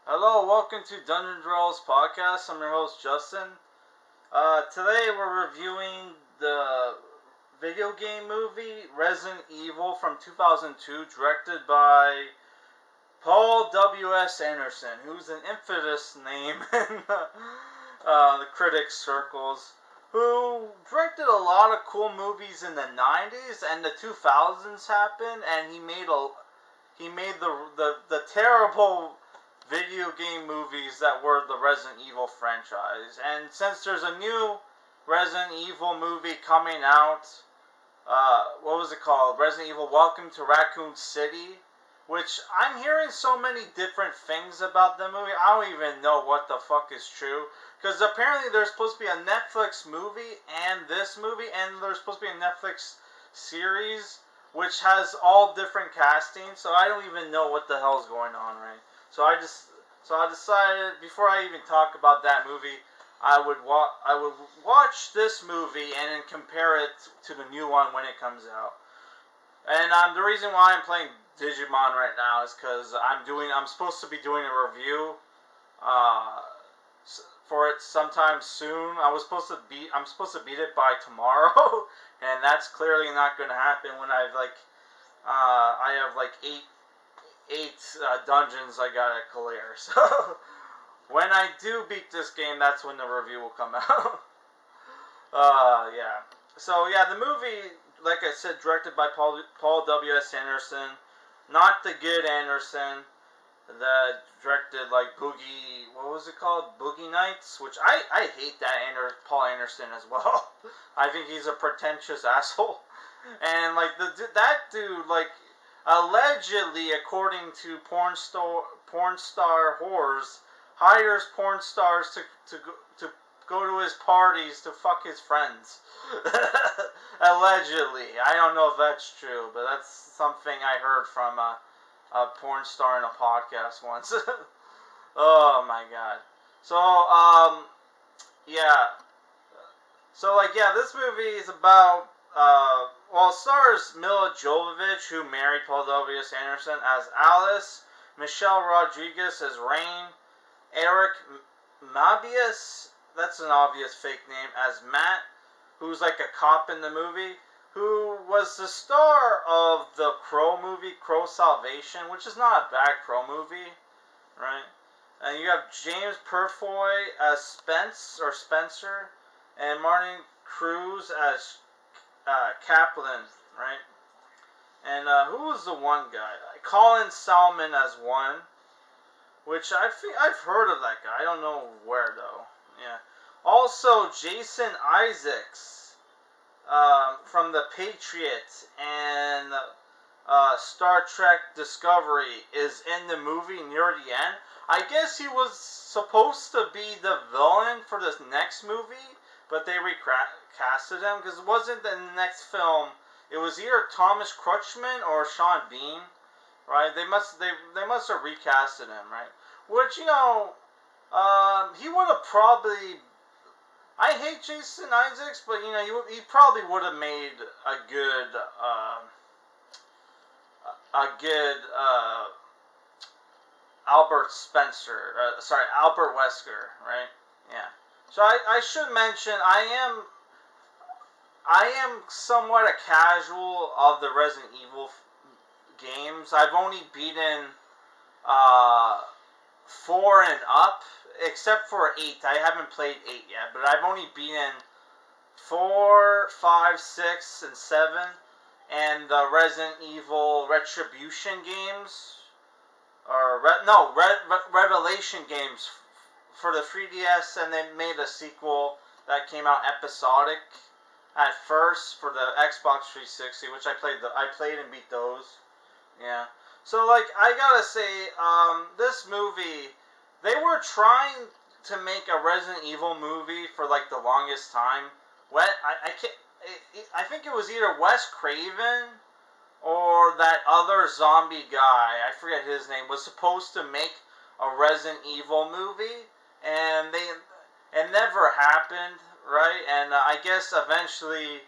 Hello, welcome to Dungeon Dwellers Podcast. I'm your host, Justin. Today we're reviewing the video game movie Resident Evil from 2002, directed by Paul W.S. Anderson, who's an infamous name in the critics' circles, who directed a lot of cool movies in the 90s and the 2000s happened, and he made the terrible video game movies that were the Resident Evil franchise. And since there's a new Resident Evil movie coming out, what was it called? Resident Evil Welcome to Raccoon City, which I'm hearing so many different things about the movie. I don't even know what the fuck is true. Because apparently there's supposed to be a Netflix movie and this movie, and there's supposed to be a Netflix series which has all different castings, so I don't even know what the hell's going on, right? So I decided before I even talk about that movie, I would watch this movie and then compare it to the new one when it comes out. And the reason why I'm playing Digimon right now is because I'm supposed to be doing a review for it sometime soon. I'm supposed to beat it by tomorrow, and that's clearly not going to happen when I have like eight dungeons I gotta clear. So when I do beat this game, that's when the review will come out. Yeah. So yeah, the movie, like I said, directed by Paul W.S. Anderson, not the good Anderson that directed like Boogie. What was it called? Boogie Nights, which I hate that Paul Anderson as well. I think he's a pretentious asshole, and like that dude like. Allegedly, according to porn star whores, hires porn stars to go to his parties to fuck his friends. Allegedly, I don't know if that's true, but that's something I heard from a porn star in a podcast once. Oh my god. So yeah. So this movie is about it stars Milla Jovovich, who married Paul W.S. Anderson, as Alice, Michelle Rodriguez as Rain, Eric Mabius, that's an obvious fake name, as Matt, who's like a cop in the movie, who was the star of the Crow movie, Crow Salvation, which is not a bad Crow movie, right? And you have James Purefoy as Spencer, and Martin Cruz as Kaplan, right? And who was the one guy? Colin Salmon as one, which I've heard of that guy. I don't know where though. Yeah. Also, Jason Isaacs from The Patriot and Star Trek Discovery is in the movie near the end. I guess he was supposed to be the villain for this next movie, but they recasted him because it wasn't in the next film. It was either Thomas Crutchman or Sean Bean, right? They must have recasted him, right? Which he would have probably. I hate Jason Isaacs, but he probably would have made a good Albert Wesker, right? Yeah. So I should mention I am somewhat a casual of the Resident Evil games. I've only beaten 4 and up, except for 8. I haven't played 8 yet, but I've only beaten 4, 5, 6, and 7, and the Resident Evil Retribution games, or Revelation games for the 3DS, and they made a sequel that came out episodic at first for the Xbox 360, which I played and beat those. Yeah. So I gotta say, this movie, they were trying to make a Resident Evil movie for the longest time. I think it was either Wes Craven or that other zombie guy, I forget his name, was supposed to make a Resident Evil movie, and it never happened, right? And I guess eventually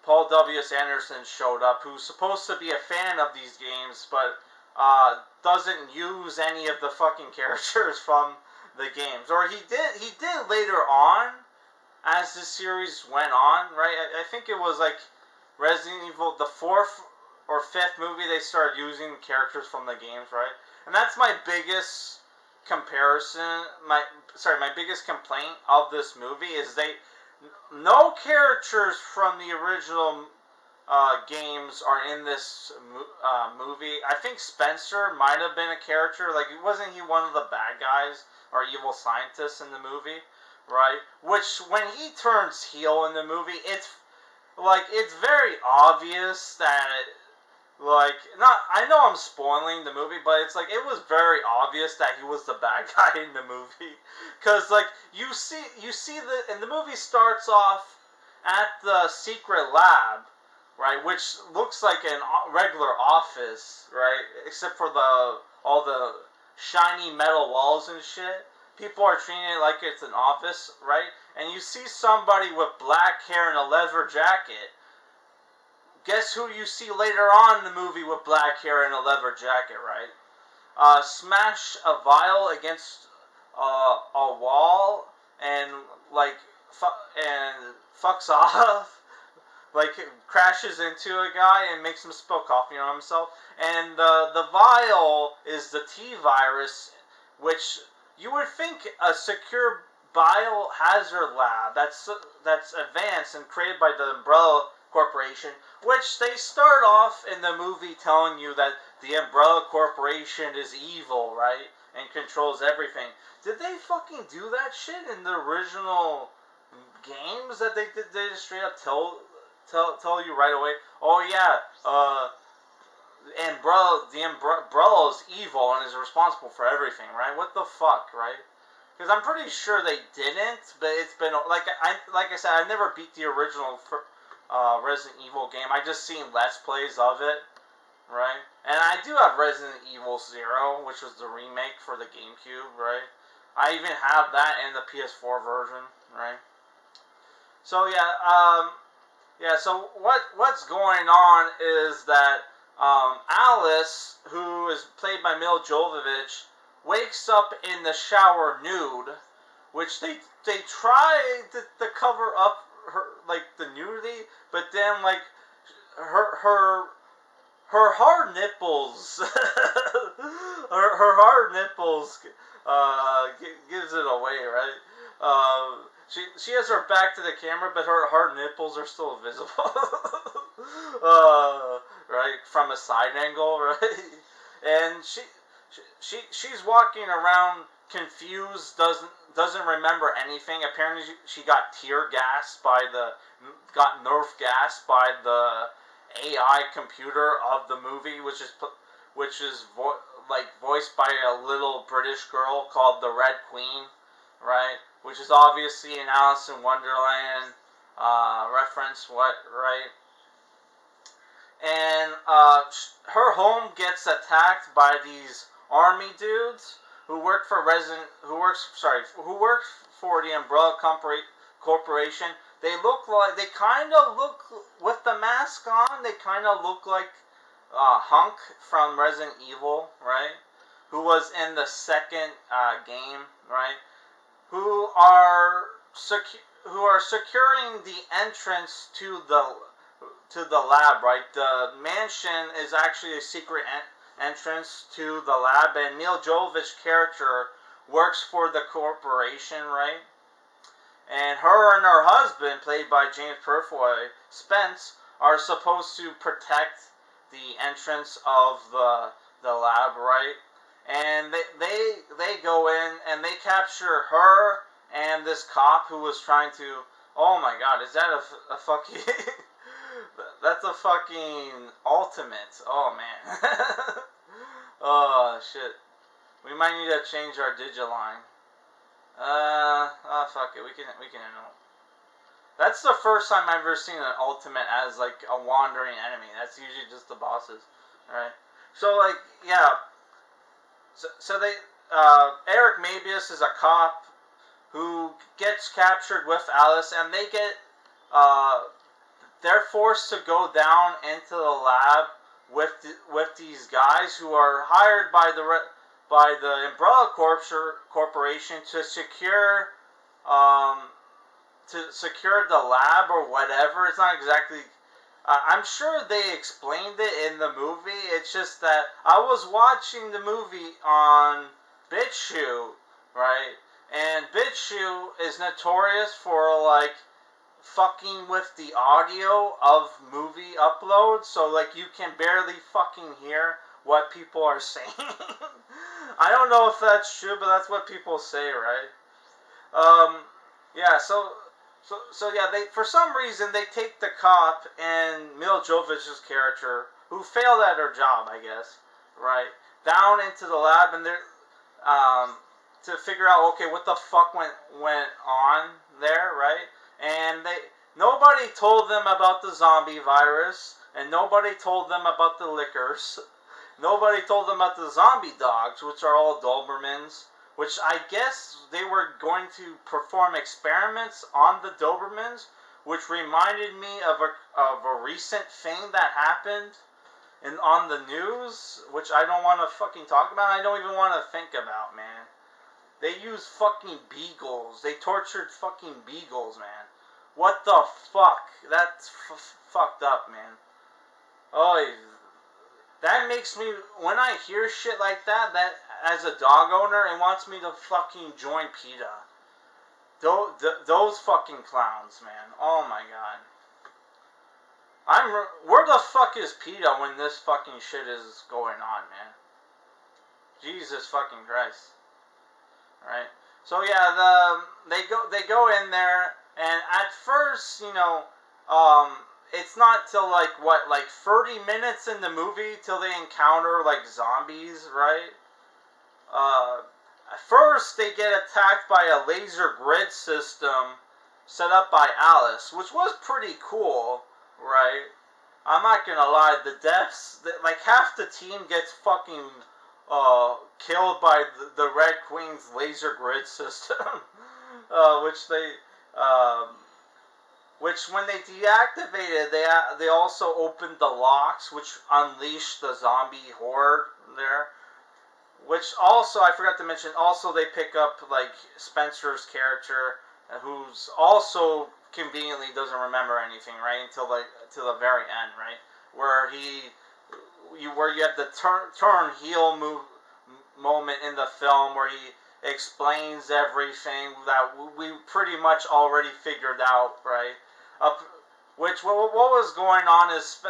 Paul W.S. Anderson showed up, who's supposed to be a fan of these games, but doesn't use any of the fucking characters from the games. Or he did later on, as the series went on, right? I think it was like Resident Evil, the 4th or 5th movie, they started using characters from the games, right? And that's my biggest comparison, my biggest complaint of this movie is no characters from the original games are in this movie. I think Spencer might have been a character. Like, wasn't he one of the bad guys or evil scientists in the movie, right? Which, when he turns heel in the movie, it's very obvious that I know I'm spoiling the movie, but it's like, it was very obvious that he was the bad guy in the movie. Because, like, you see and the movie starts off at the secret lab, right, which looks like a regular office, right, except for all the shiny metal walls and shit. People are treating it like it's an office, right? And you see somebody with black hair and a leather jacket. Guess who you see later on in the movie with black hair and a leather jacket, right? Smash a vial against a wall and fucks off. Like, crashes into a guy and makes him spill coffee on himself. And the vial is the T-virus, which you would think a secure biohazard lab that's advanced and created by the Umbrella Corporation, which they start off in the movie telling you that the Umbrella Corporation is evil, right? And controls everything. Did they fucking do that shit in the original games that they just straight up tell you right away? Oh yeah, the Umbrella is evil and is responsible for everything, right? What the fuck, right? Because I'm pretty sure they didn't, but it's been like I said, I never beat the original Resident Evil game. I just seen Let's Plays of it, right? And I do have Resident Evil 0, which was the remake for the GameCube, right? I even have that in the PS4 version, right? So yeah. So what's going on is that Alice, who is played by Milla Jovovich, wakes up in the shower nude, which they try to cover up her, like, the nudity, but then, like, her hard nipples her hard nipples gives it away, right? She has her back to the camera, but her hard nipples are still visible. Right, from a side angle, right? And she's walking around confused, doesn't remember anything. Apparently, she got nerve gassed by the AI computer of the movie, which is voiced by a little British girl called the Red Queen, right? Which is obviously an Alice in Wonderland reference, right? And her home gets attacked by these army dudes who work for the Umbrella Corporation. They kind of look, with the mask on, they kind of look like Hunk from Resident Evil, right? Who was in the second game, right? Who are securing the entrance to the lab, right? The mansion is actually a secret entrance to the lab, and Milla Jovovich's character works for the corporation, right? And her husband, played by James Purefoy, Spence, are supposed to protect the entrance of the lab, right? And they go in and they capture her and this cop who was trying to. Oh my God, is that a fucking? That's a fucking ultimate. Oh man. Oh shit. We might need to change our Digiline. Fuck it. We can handle it. That's the first time I've ever seen an ultimate as, like, a wandering enemy. That's usually just the bosses, right? So, like, yeah. So they, Eric Mabius is a cop who gets captured with Alice, and they get, they're forced to go down into the lab with these guys who are hired by the Umbrella Corporation to secure um, the lab or whatever. It's not exactly. I'm sure they explained it in the movie. It's just that I was watching the movie on BitChute, right? And BitChute is notorious for like fucking with the audio of movie uploads, so like you can barely fucking hear what people are saying. I don't know if that's true, but that's what people say, right? Yeah. So yeah, they for some reason they take the cop and Milla Jovovich's character, who failed at her job, I guess, right, down into the lab, and they're to figure out, okay, what the fuck went on there, right? And nobody told them about the zombie virus, and nobody told them about the liquors. Nobody told them about the zombie dogs, which are all Dobermans, which I guess they were going to perform experiments on the Dobermans, which reminded me of a recent thing that happened on the news, which I don't want to fucking talk about. I don't even want to think about, man. They used fucking beagles. They tortured fucking beagles, man. What the fuck? That's fucked up, man. Oh, that makes me, when I hear shit like that, as a dog owner, it wants me to fucking join PETA. Those fucking clowns, man. Oh my god. Where the fuck is PETA when this fucking shit is going on, man? Jesus fucking Christ. Right? So yeah, they go in there, and at first, it's not till like 30 minutes in the movie till they encounter like zombies, right? At first they get attacked by a laser grid system set up by Alice, which was pretty cool, right? I'm not gonna lie, the deaths, like half the team gets fucking killed by the Red Queen's laser grid system, which when they deactivated, they also opened the locks, which unleashed the zombie horde there. Which also, I forgot to mention, also they pick up like Spencer's character, who's also conveniently doesn't remember anything, right, until the very end, right, where you have the turn heel moment in the film where he explains everything that we pretty much already figured out, right? What was going on is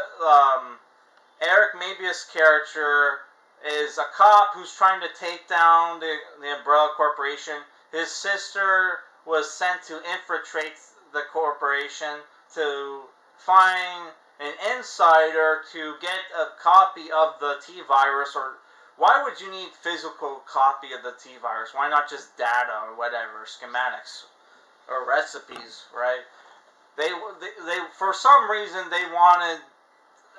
Eric Mabius' character is a cop who's trying to take down the Umbrella Corporation. His sister was sent to infiltrate the corporation to find an insider to get a copy of the T-virus. Or why would you need physical copy of the T-virus? Why not just data or whatever, schematics or recipes, right? They for some reason they wanted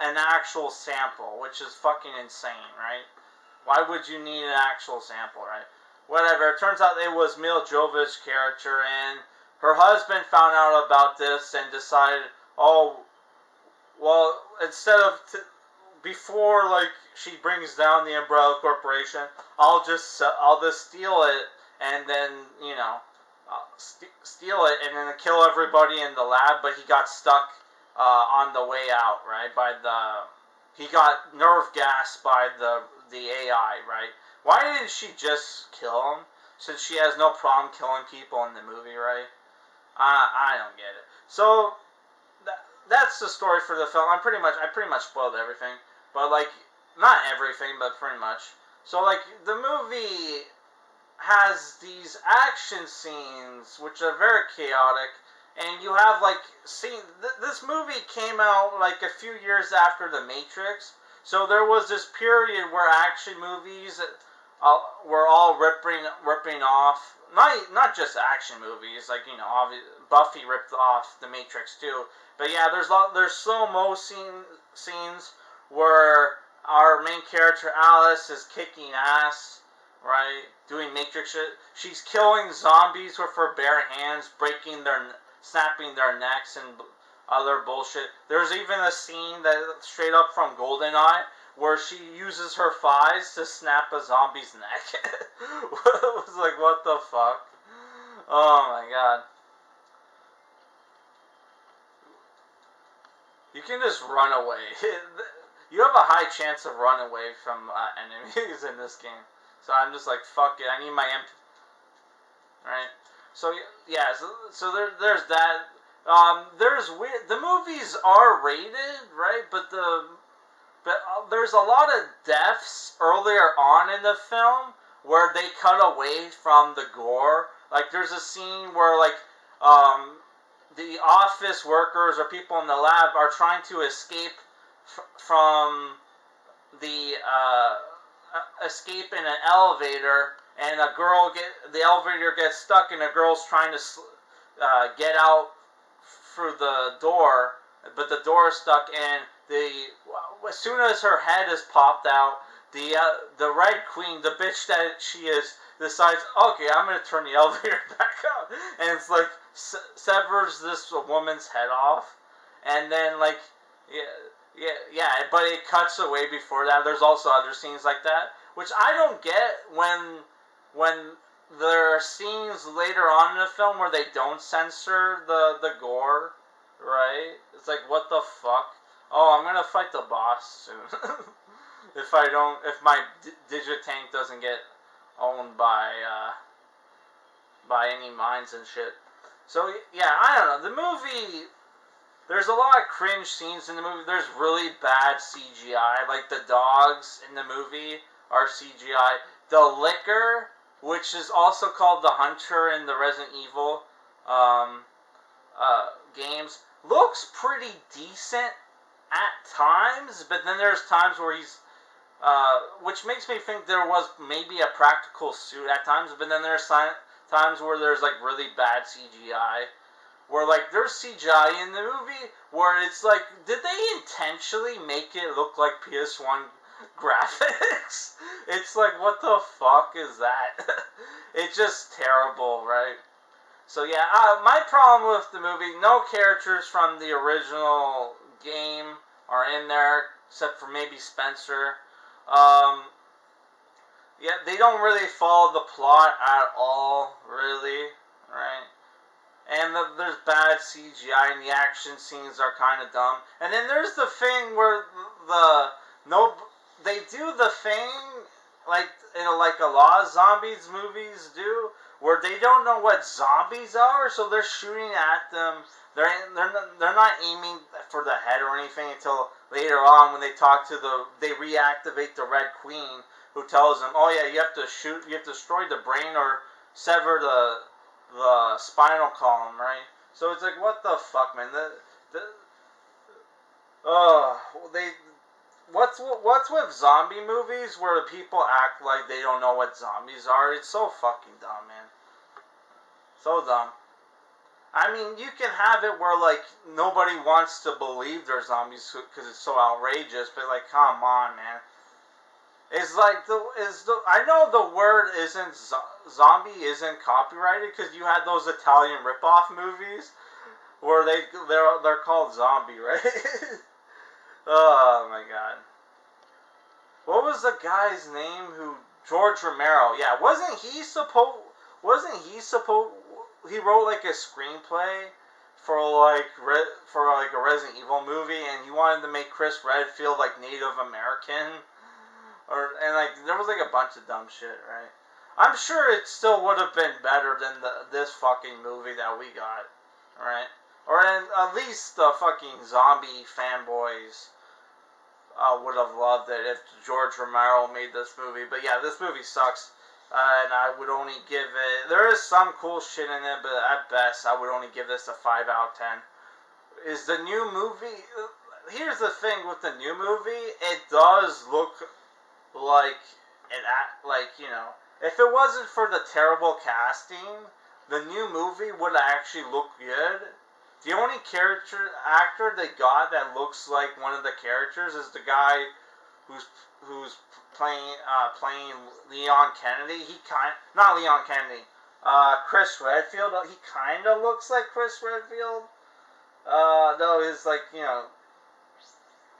an actual sample, which is fucking insane, right? Why would you need an actual sample, right? Whatever. It turns out it was Milla Jovovich's character, and her husband found out about this and decided, oh, well, instead of before like she brings down the Umbrella Corporation, I'll just steal it and then steal it and then kill everybody in the lab. But he got stuck on the way out, right? He got nerve gassed by the AI, right? Why didn't she just kill him? Since she has no problem killing people in the movie, right? I don't get it. So that's the story for the film. I pretty much spoiled everything, but like not everything, but pretty much. So like the movie has these action scenes which are very chaotic. And you have, like, this movie came out, like, a few years after The Matrix. So there was this period where action movies were all ripping off. Not just action movies. Like, Buffy ripped off The Matrix, too. But, yeah, there's slow-mo scenes where our main character, Alice, is kicking ass, right? Doing Matrix shit. She's killing zombies with her bare hands, snapping their necks and other bullshit. There's even a scene that straight up from GoldenEye where she uses her thighs to snap a zombie's neck. It was like, what the fuck? Oh my god. You can just run away. You have a high chance of running away from enemies in this game. So I'm just like, fuck it. I need my MP. Right? So yeah, so there's that. There's weird. The movies are rated, right? But there's a lot of deaths earlier on in the film where they cut away from the gore. Like there's a scene where like the office workers or people in the lab are trying to escape from the escape in an elevator, and the elevator gets stuck, and a girl's trying to get out through the door, but the door is stuck, and as soon as her head is popped out, the Red Queen, the bitch that she is, decides, okay, I'm gonna turn the elevator back up, and it's like severs this woman's head off, and then like yeah, but it cuts away before that. There's also other scenes like that, which I don't get when there are scenes later on in the film where they don't censor the gore, right? It's like, what the fuck? Oh, I'm gonna fight the boss soon. if my Digitank doesn't get owned by any mines and shit. So yeah, I don't know. The movie, there's a lot of cringe scenes in the movie. There's really bad CGI. Like the dogs in the movie are CGI. The liquor, which is also called the Hunter in the Resident Evil games, looks pretty decent at times, but then there's times where he's which makes me think there was maybe a practical suit at times, but then there's times where there's like really bad CGI, where like there's CGI in the movie where it's like, did they intentionally make it look like PS1 graphics? It's like, what the fuck is that? It's just terrible, right? So yeah, my problem with the movie, no characters from the original game are in there, except for maybe Spencer. Yeah, they don't really follow the plot at all, really, right? And there's bad CGI, and the action scenes are kind of dumb. And then there's the thing where they do the thing like like a lot of zombies movies do, where they don't know what zombies are, so they're shooting at them. They're not aiming for the head or anything until later on when they they reactivate the Red Queen, who tells them, oh yeah, you have to destroy the brain or sever the spinal column, right? So it's like, what the fuck, man? What's with zombie movies where people act like they don't know what zombies are? It's so fucking dumb, man. So dumb. I mean, you can have it where like nobody wants to believe they're zombies because it's so outrageous, but like, come on, man. It's like I know the word isn't zombie isn't copyrighted because you had those Italian ripoff movies where they're called zombie, right? Oh my god. What was the guy's name who George Romero? Yeah, wasn't he supposed he wrote like a screenplay for like a Resident Evil movie, and he wanted to make Chris Redfield like Native American, and like there was like a bunch of dumb shit, right? I'm sure it still would have been better than this fucking movie that we got, right? Or at least the fucking zombie fanboys would have loved it if George Romero made this movie. But yeah, this movie sucks. And I would only give it... There is some cool shit in it, but at best, I would only give this a 5 out of 10. Is the new movie... Here's the thing with the new movie. It does look like... if it wasn't for the terrible casting, the new movie would actually look good. The only actor they got that looks like one of the characters is the guy who's playing Leon Kennedy. Not Leon Kennedy. Chris Redfield. He kind of looks like Chris Redfield. Though his, like,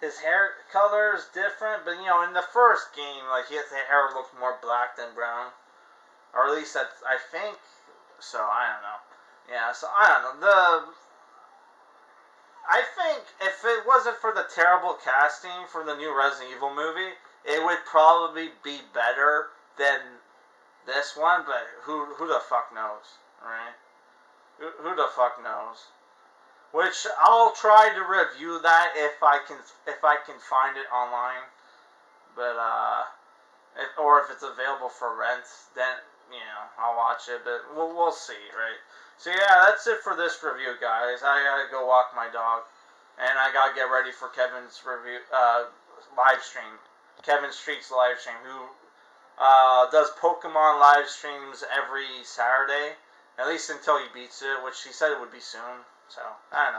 his hair color is different, but, in the first game, like, his hair looked more black than brown. Or at least that's, I think, so I don't know. Yeah, so I don't know. I think if it wasn't for the terrible casting for the new Resident Evil movie, it would probably be better than this one, but who the fuck knows, right? Who the fuck knows? Which I'll try to review that if I can find it online, but or if it's available for rent, then I'll watch it. But we'll see, right? So yeah, that's it for this review, guys. I gotta go walk my dog, and I gotta get ready for Kevin's review live stream. Kevin Street's live stream, who does Pokemon live streams every Saturday, at least until he beats it, which he said it would be soon. So I don't know.